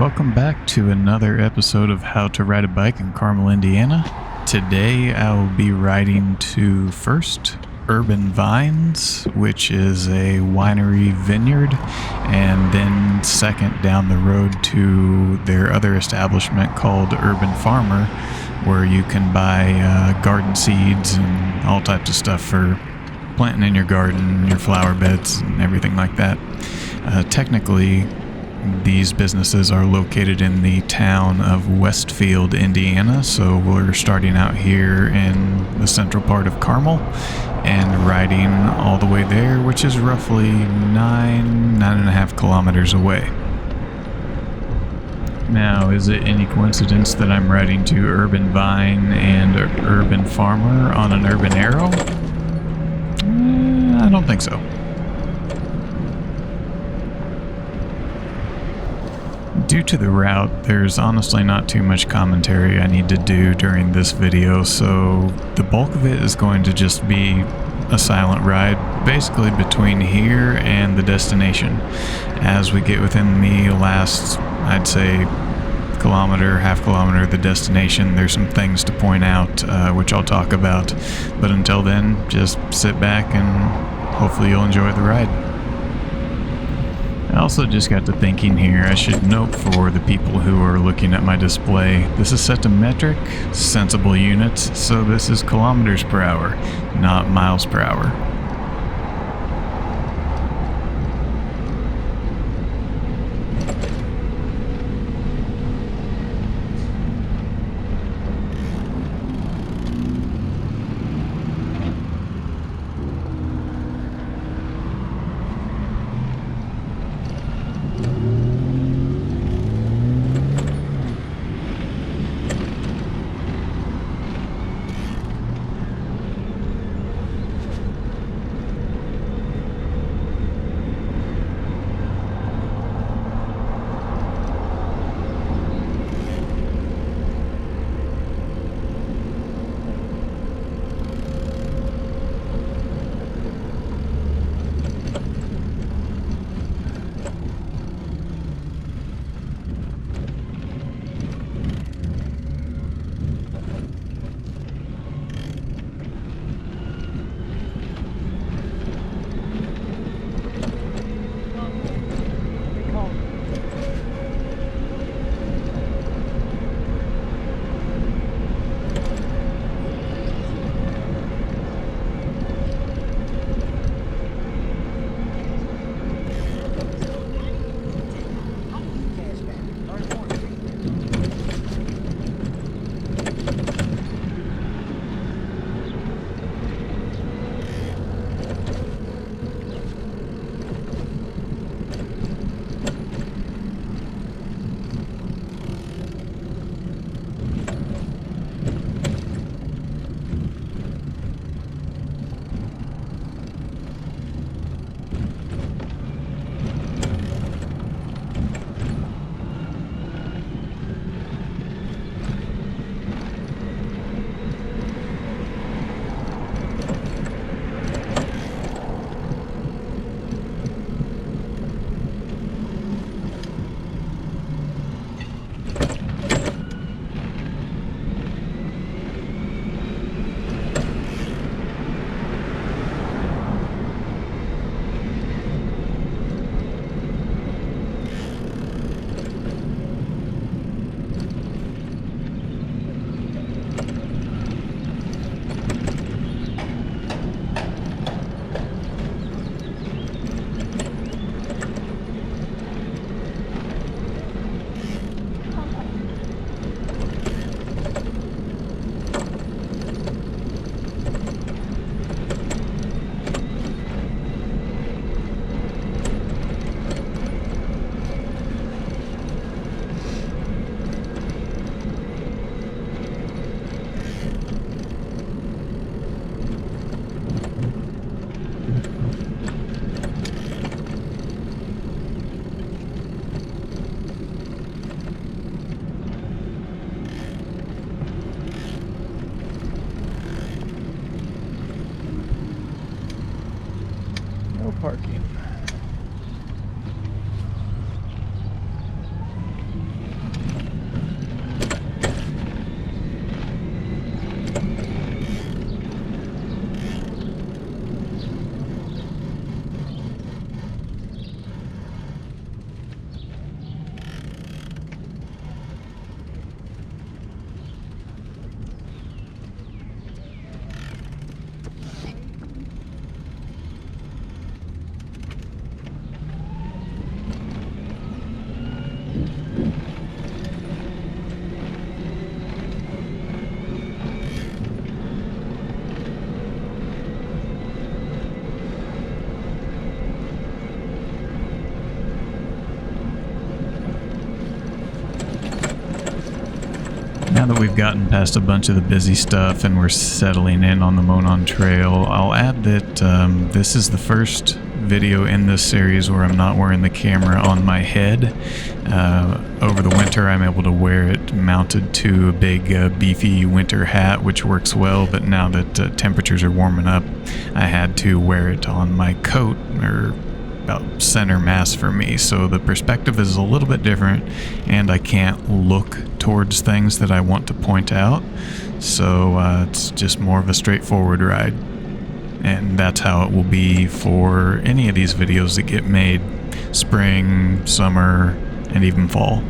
welcome back to another episode of How to Ride a Bike in Carmel, Indiana. Today I will be riding to first Urban Vines, which is a winery vineyard, and then second down the road to their other establishment called Urban Farmer, where you can buy garden seeds and all types of stuff for planting in your garden, your flower beds, and everything like that. Technically, these businesses are located in the town of Westfield, Indiana, so we're starting out here in the central part of Carmel and riding all the way there, which is roughly 9.5 kilometers away. Now, is it any coincidence that I'm riding to Urban Vine and Urban Farmer on an Urban Arrow? I don't think so. Due to the route, there's honestly not too much commentary I need to do during this video, so the bulk of it is going to just be a silent ride, basically between here and the destination. As we get within the last, I'd say, half kilometer of the destination, there's some things to point out, which I'll talk about. But until then, just sit back and hopefully you'll enjoy the ride. I also just got to thinking here, I should note for the people who are looking at my display, this is set to metric, sensible units, so this is kilometers per hour, not miles per hour. parking. now that we've gotten past a bunch of the busy stuff and we're settling in on the Monon Trail, I'll add that this is the first video in this series where I'm not wearing the camera on my head. Over the winter I'm able to wear it mounted to a big beefy winter hat, which works well, but now that temperatures are warming up, I had to wear it on my coat, or about center mass for me, so the perspective is a little bit different and I can't look towards things that I want to point out, so it's just more of a straightforward ride. And that's how it will be for any of these videos that get made, spring, summer, and even fall.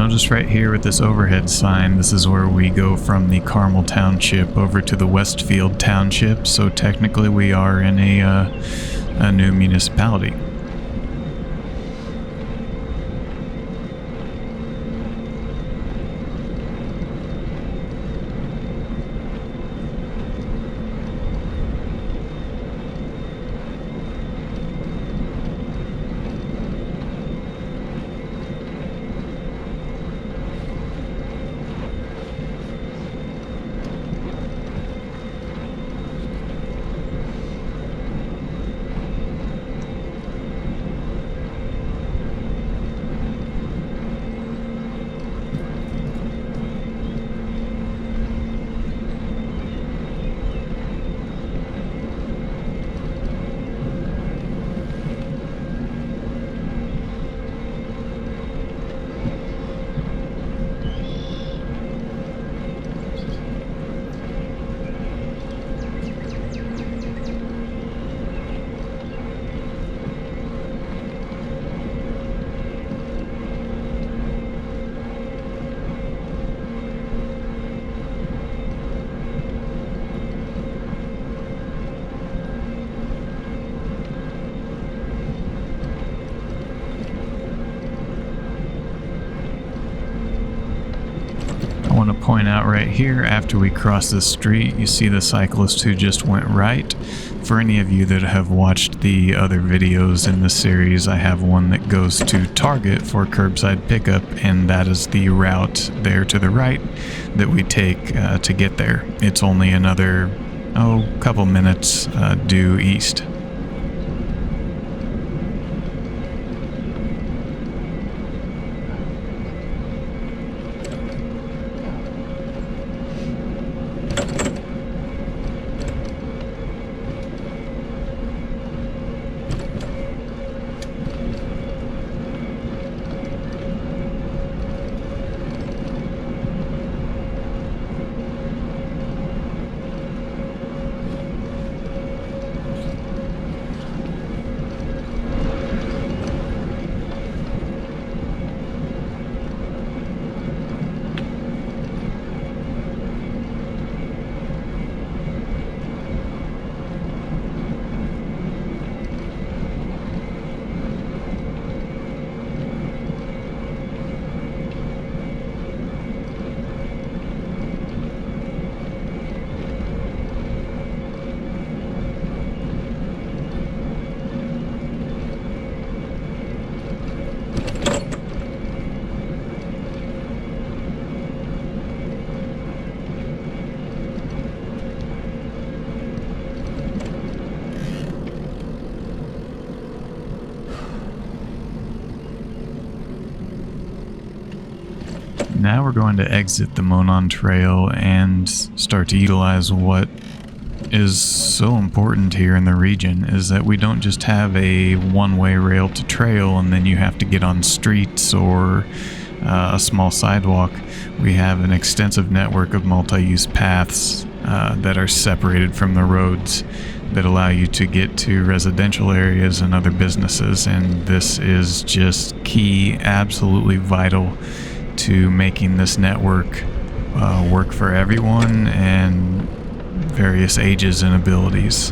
notice right here with this overhead sign, this is where we go from the Carmel Township over to the Westfield Township, so technically we are in a new municipality. I want to point out right here, after we cross this street, you see the cyclist who just went right. For any of you that have watched the other videos in the series, I have one that goes to Target for curbside pickup, and that is the route there to the right that we take to get there. It's only another, couple minutes due east. Now we're going to exit the Monon Trail and start to utilize what is so important here in the region, is that we don't just have a one-way rail to trail and then you have to get on streets or a small sidewalk. We have an extensive network of multi-use paths that are separated from the roads that allow you to get to residential areas and other businesses, and this is just key, absolutely vital to making this network work for everyone and various ages and abilities.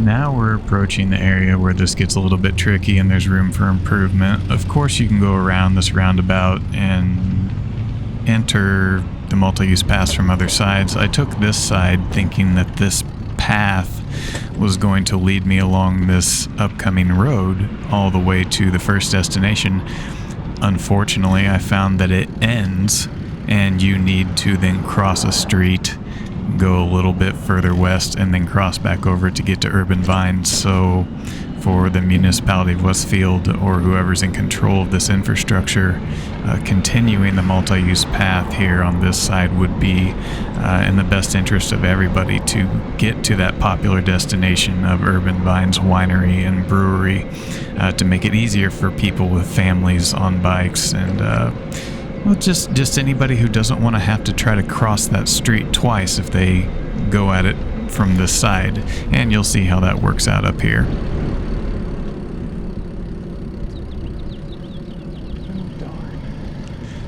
Now we're approaching the area where this gets a little bit tricky and there's room for improvement. Of course, you can go around this roundabout and enter the multi-use pass from other sides. I took this side thinking that this path was going to lead me along this upcoming road all the way to the first destination. Unfortunately, I found that it ends and you need to then cross a street, go a little bit further west, and then cross back over to get to Urban Vines. So for the municipality of Westfield or whoever's in control of this infrastructure, continuing the multi-use path here on this side would be in the best interest of everybody to get to that popular destination of Urban Vines Winery and Brewery, to make it easier for people with families on bikes and well, just anybody who doesn't want to have to try to cross that street twice if they go at it from this side. And you'll see how that works out up here.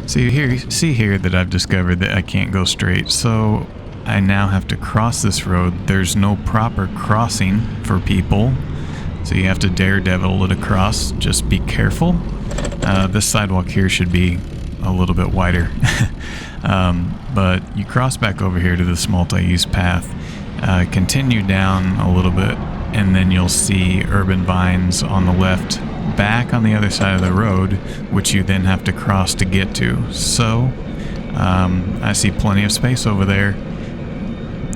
See here that I've discovered that I can't go straight, so I now have to cross this road. There's no proper crossing for people, so you have to daredevil it across. Just be careful. This sidewalk here should be a little bit wider. But you cross back over here to this multi-use path, continue down a little bit, and then you'll see Urban Vines on the left, back on the other side of the road, which you then have to cross to get to. So I see plenty of space over there.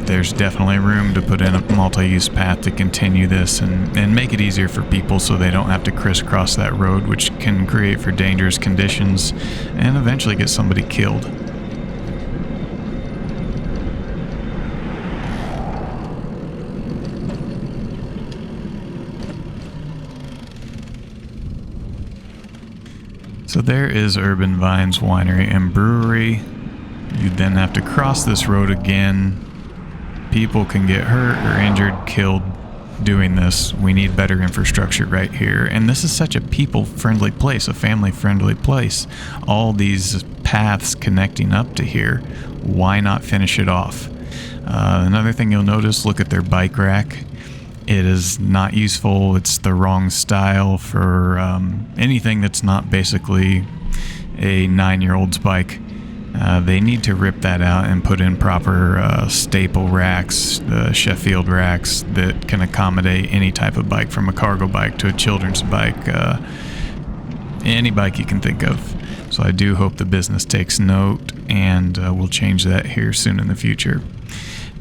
There's definitely room to put in a multi-use path to continue this and make it easier for people so they don't have to crisscross that road, which can create for dangerous conditions and eventually get somebody killed. So there is Urban Vines Winery and Brewery. You then have to cross this road again. People can get hurt or injured, killed doing this. We need better infrastructure right here. And this is such a people-friendly place, a family-friendly place. All these paths connecting up to here. Why not finish it off? Another thing you'll notice, look at their bike rack. It is not useful. It's the wrong style for anything that's not basically a 9-year-old's bike. They need to rip that out and put in proper staple racks, the Sheffield racks that can accommodate any type of bike, from a cargo bike to a children's bike, any bike you can think of. So I do hope the business takes note, and we'll change that here soon in the future.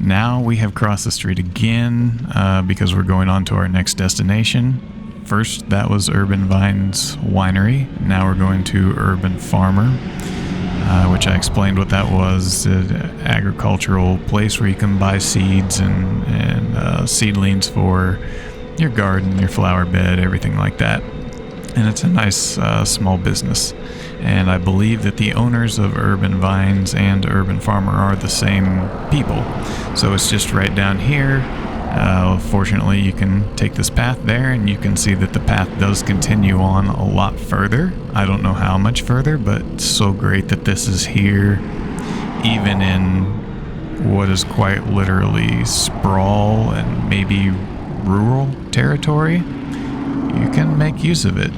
Now we have crossed the street again because we're going on to our next destination. First, that was Urban Vines Winery. Now we're going to Urban Farmer, which I explained what that was. An agricultural place where you can buy seeds and seedlings for your garden, your flower bed, everything like that. And it's a nice small business. And I believe that the owners of Urban Vines and Urban Farmer are the same people. So it's just right down here. Fortunately, you can take this path there, and you can see that the path does continue on a lot further. I don't know how much further, but it's so great that this is here, even in what is quite literally sprawl and maybe rural territory. You can make use of it.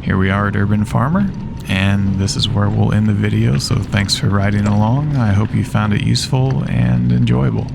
Here we are at Urban Farmer, and this is where we'll end the video. So thanks for riding along. I hope you found it useful and enjoyable.